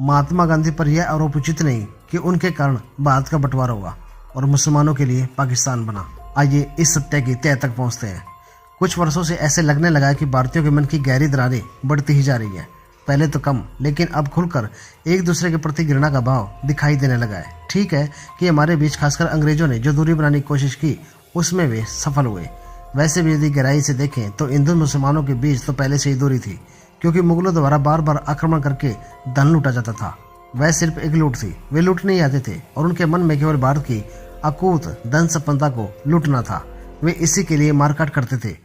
महात्मा गांधी पर यह आरोप उचित नहीं कि उनके कारण भारत का बंटवारा हुआ और मुसलमानों के लिए पाकिस्तान बना। आइए इस सत्य की तह तक पहुंचते हैं। कुछ वर्षों से ऐसे लगने लगा कि भारतीयों के मन की गहरी दरारें बढ़ती ही जा रही हैं। पहले तो कम, लेकिन अब खुलकर एक दूसरे के प्रति घृणा का भाव दिखाई देने लगा है। ठीक है कि हमारे बीच खासकर अंग्रेजों ने जो दूरी बनाने की कोशिश की उसमें वे सफल हुए। वैसे भी यदि गहराई से देखें तो हिंदू मुसलमानों के बीच तो पहले से ही दूरी थी, क्योंकि मुगलों द्वारा बार बार आक्रमण करके धन लूटा जाता था। वह सिर्फ एक लूट थी, वे लूटने ही आते थे और उनके मन में केवल भारत की अकूत धन संपदा को लूटना था। वे इसी के लिए मारकाट करते थे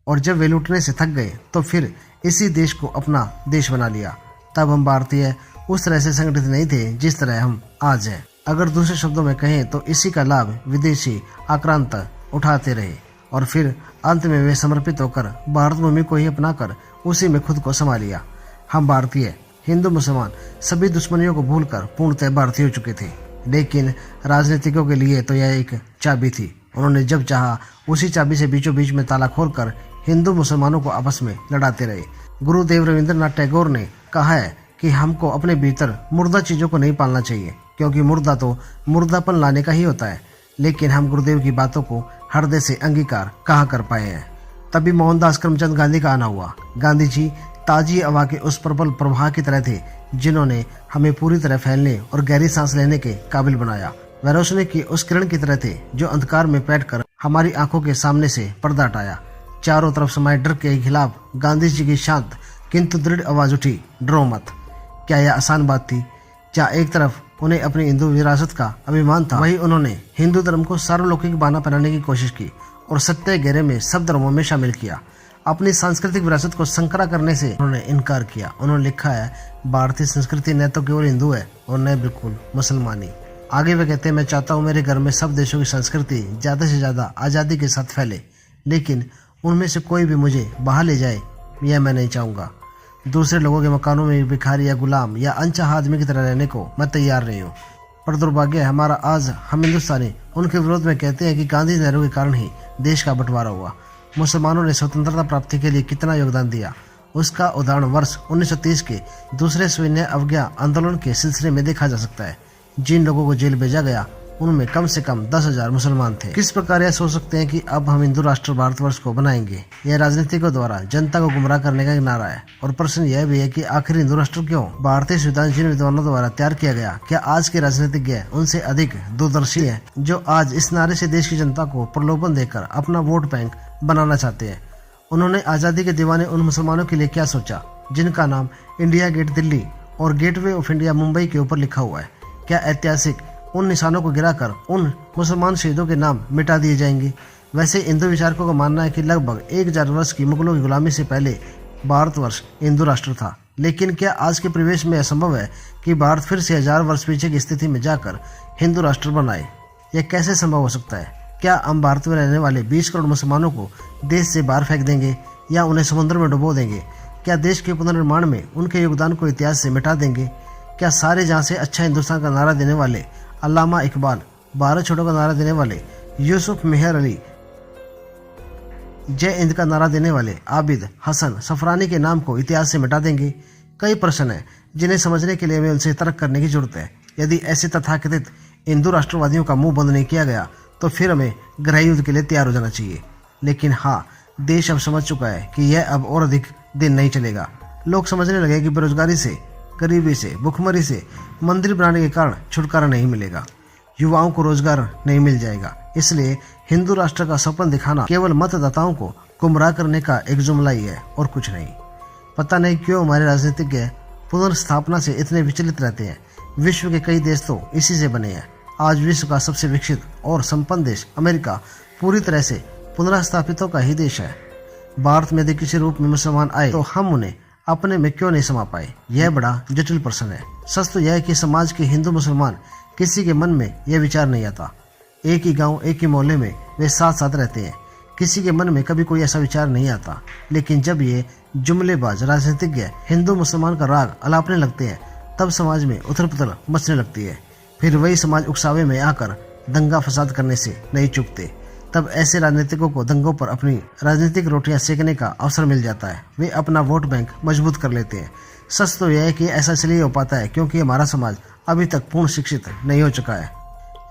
और जब वे लूटने से थक गए तो फिर इसी देश को अपना देश बना लिया। तब हम भारतीय उस तरह से संगठित नहीं थे जिस तरह हम आज हैं। अगर दूसरे शब्दों में कहें तो इसी का लाभ विदेशी आक्रांत उठाते रहे और फिर अंत में वे समर्पित होकर भारत भूमि को ही अपनाकर उसी में खुद को समा लिया। हम भारतीय हिंदू मुसलमान सभी दुश्मनियों को भूलकर पूर्णतः भारतीय हो चुके थे। लेकिन राजनीतिकों के लिए तो यह एक चाबी थी। उन्होंने जब चाहा उसी चाबी से बीचों बीच में ताला खोलकर हिंदू मुसलमानों को आपस में लड़ाते रहे। गुरुदेव रविंद्रनाथ टैगोर ने कहा है कि हमको अपने भीतर मुर्दा चीजों को नहीं पालना चाहिए, क्योंकि मुर्दा तो मुर्दापन लाने का ही होता है। लेकिन हम गुरुदेव की बातों को हृदय से अंगीकार कहाँ कर पाए हैं। तभी मोहनदास करमचंद गांधी का आना हुआ। गांधी जी ताजी हवा के उस प्रबल प्रवाह की तरह थे जिन्होंने हमें पूरी तरह फैलने और गहरी सांस लेने के काबिल बनाया। वह रोशनी की उस किरण की तरह थे जो अंधकार में बैठकर हमारी आंखों के सामने से पर्दा हटाया। चारों तरफ समाये डर के खिलाफ गांधी जी की शांत किंतु दृढ़ आवाज उठी, डरो मत। क्या यह आसान बात थी? क्या एक तरफ उन्हें अपनी हिंदू विरासत का अभिमान था, वहीं उन्होंने हिंदू धर्म को सार्वलौकिक बाना पहनाने की कोशिश की और सत्य घेरे में सब धर्मों में शामिल किया। अपनी सांस्कृतिक विरासत को संकरा करने से उन्होंने इनकार किया। उन्होंने लिखा है, भारतीय संस्कृति न तो केवल हिंदू है और न बिल्कुल मुसलमानी। आगे वे कहते हैं, मैं चाहता हूँ मेरे घर में सब देशों की संस्कृति ज्यादा से ज्यादा आजादी के साथ फैले, लेकिन उनमें से कोई भी मुझे बाहर ले जाए यह मैं नहीं चाहूंगा। दूसरे लोगों के मकानों में भिखारी या गुलाम या अनचाहा आदमी की तरह रहने को मैं तैयार नहीं हूँ। पर दुर्भाग्य है हमारा, आज हम हिंदुस्तानी उनके विरोध में कहते हैं कि गांधी नेहरू के कारण ही देश का बंटवारा हुआ। मुसलमानों ने स्वतंत्रता प्राप्ति के लिए कितना योगदान दिया, उसका उदाहरण वर्ष 1930 के दूसरे सविनय अवज्ञा आंदोलन के सिलसिले में देखा जा सकता है। जिन लोगों को जेल भेजा गया उनमें कम से कम 10,000 मुसलमान थे। किस प्रकार यह सोच सकते हैं कि अब हम हिंदू राष्ट्र भारतवर्ष को बनाएंगे? यह राजनीतिकों द्वारा जनता को गुमराह करने का एक नारा है। और प्रश्न यह भी है कि आखिर हिंदू राष्ट्र क्यों भारतीय संविधान जिन विद्वानों द्वारा तैयार किया गया, क्या आज के राजनीतिज्ञ उनसे अधिक दूरदर्शी हैं, जो आज इस नारे से देश की जनता को प्रलोभन देकर अपना वोट बैंक बनाना चाहते हैं? उन्होंने आजादी के दीवाने उन मुसलमानों के लिए क्या सोचा जिनका नाम इंडिया गेट दिल्ली और गेटवे ऑफ इंडिया मुंबई के ऊपर लिखा हुआ है? क्या ऐतिहासिक उन निशानों को गिराकर उन मुसलमान शहीदों के नाम मिटा दिए जाएंगे? वैसे हिंदू विचारकों का मानना है कि लगभग 1000 वर्ष की मुगलों की गुलामी से पहले भारतवर्ष हिंदू राष्ट्र था। लेकिन क्या आज के परिवेश में असंभव है कि भारत फिर से 1000 वर्ष पीछे की स्थिति में जाकर हिंदू राष्ट्र बनाए? यह कैसे संभव हो सकता है? क्या हम भारत में रहने वाले 20 करोड़ मुसलमानों को देश से बाहर फेंक देंगे या उन्हें समुद्र में डुबो देंगे? क्या देश के पुनर्निर्माण में उनके योगदान को इतिहास से मिटा देंगे? क्या सारे जहां से अच्छा हिंदुस्तान का नारा देने वाले अल्लामा इकबाल, भारत छोड़ो का नारा देने वाले यूसुफ मेहर अली, जय हिंद का नारा देने वाले आबिद हसन सफरानी के नाम को इतिहास से मिटा देंगे? कई प्रश्न हैं जिन्हें समझने के लिए हमें उनसे तर्क करने की जरूरत है। यदि ऐसे तथाकथित हिंदू राष्ट्रवादियों का मुंह बंद नहीं किया गया तो फिर हमें गृह युद्ध के लिए तैयार हो जाना चाहिए। लेकिन हाँ, देश अब समझ चुका है कि यह अब और अधिक दिन नहीं चलेगा। लोग समझने लगे कि बेरोजगारी से, गरीबी से, भुखमरी से मंदिर बनाने के कारण छुटकारा नहीं मिलेगा, युवाओं को रोजगार नहीं मिल जाएगा। इसलिए हिंदू राष्ट्र का सपन दिखाना केवल मतदाताओं को गुमराह करने का एक जुमला ही है और कुछ नहीं। पता नहीं क्यों हमारे राजनीतिज्ञ पुनर्स्थापना से इतने विचलित रहते हैं। विश्व के कई देश तो इसी से बने हैं। आज विश्व का सबसे विकसित और संपन्न देश अमेरिका पूरी तरह से पुनर्स्थापितों का ही देश है। भारत में यदि किसी रूप में मुसलमान आए तो हम उन्हें अपने में क्यों नहीं समा पाए? यह बड़ा जटिल प्रश्न है। सच तो यह है कि समाज के हिंदू मुसलमान किसी के मन में यह विचार नहीं आता। एक ही गांव, एक ही मोहल्ले में वे साथ साथ रहते हैं। किसी के मन में कभी कोई ऐसा विचार नहीं आता। लेकिन जब ये जुमलेबाज राजनीतिज्ञ हिंदू मुसलमान का राग अलापने लगते हैं तब समाज में उथल पुथल मचने लगती है। फिर वही समाज उकसावे में आकर दंगा फसाद करने से नहीं चूकते। तब ऐसे राजनीतिकों को दंगों पर अपनी राजनीतिक रोटियां सेकने का अवसर मिल जाता है। वे अपना वोट बैंक मजबूत कर लेते हैं। सच तो यह है कि ऐसा इसलिए हो पाता है क्योंकि हमारा समाज अभी तक पूर्ण शिक्षित नहीं हो चुका है।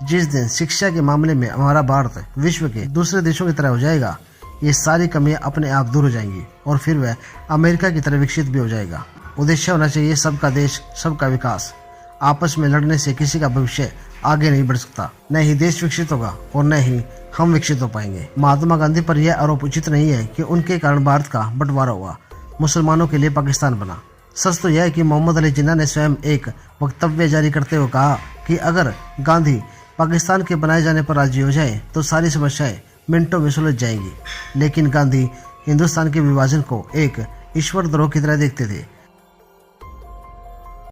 जिस दिन शिक्षा के मामले में हमारा भारत विश्व के दूसरे देशों की तरह हो जाएगा, ये सारी कमियां अपने आप दूर हो जाएंगी और फिर वह अमेरिका की तरह विकसित भी हो जाएगा। उद्देश्य होना चाहिए सबका देश, सबका विकास। आपस में लड़ने से किसी का भविष्य आगे नहीं बढ़ सकता। न ही देश विकसित होगा और न ही हम विकसित हो पाएंगे। महात्मा गांधी पर यह आरोप उचित नहीं है कि उनके कारण भारत का बंटवारा हुआ, मुसलमानों के लिए पाकिस्तान बना। सच तो यह है कि मोहम्मद अली जिन्ना ने स्वयं एक वक्तव्य जारी करते हुए कहा कि अगर गांधी पाकिस्तान के बनाए जाने पर राजी हो जाए तो सारी समस्याएं मिनटों में सुलझ जाएंगी। लेकिन गांधी हिंदुस्तान के विभाजन को एक ईश्वर द्रोह की तरह देखते थे।